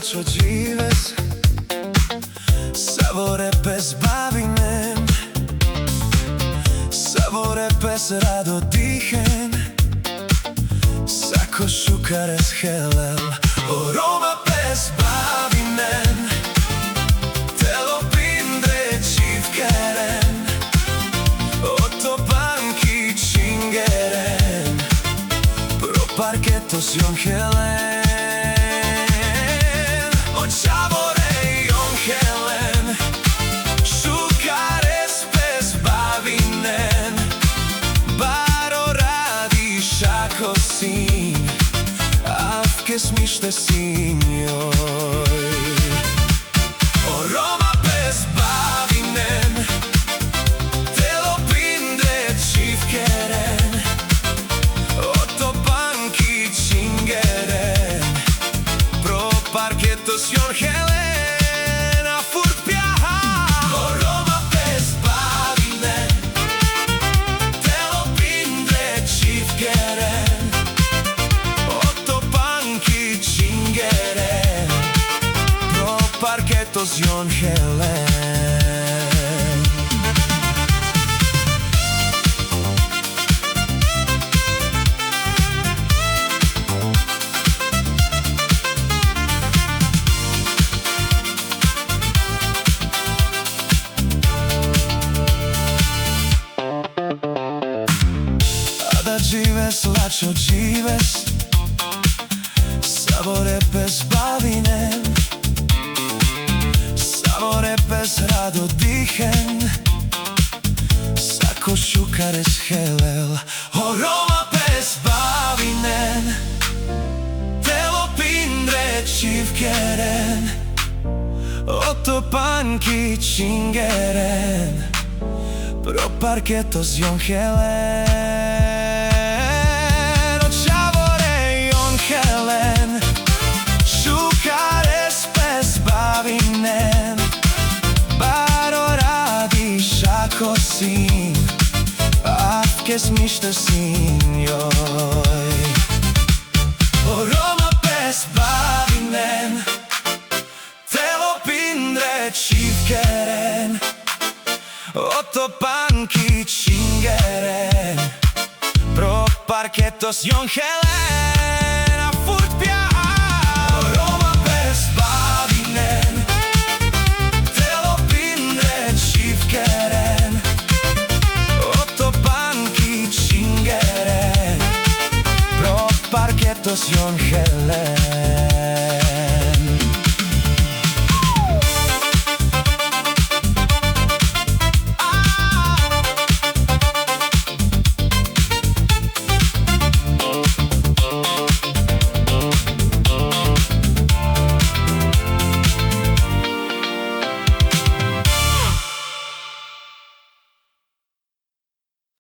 lascio gives Savore pe zbavinem Savore pes rado dihem Sako šukares helel Oroma pes bavinen Telo pindre čivkeren Oto banki čingeren Pro parketos jon helen Očavore jon helen Šukares pes bavinen Baro radi šako sin Avkes mište sinjoj Oroma pes bavinen Telo pindre čivkeren Oto banki čingeren Pro parketos jon helen A furt pjaha Oroma pes bavinen Telo pindre čivkeren Oto banki čingeren Pro parketos jon helen Gives, lascio gives Savore pes bavinen Savore pes rado dihen Sako šukares helel Oroma pes bavinen Telo pindre čivkeren Oto banki čingeren Pro parketos jon helen Helen Šukares pes bavinen Baro radi šako sin Avkes mište sinjoj Oroma pes bavinen Telo pindre čivkeren Oto banki čingeren Pro parketos jon helen A furt pjaha Oroma pes bavinen Telo pindre čivkeren Oto banki čingeren Pro parketos jon helen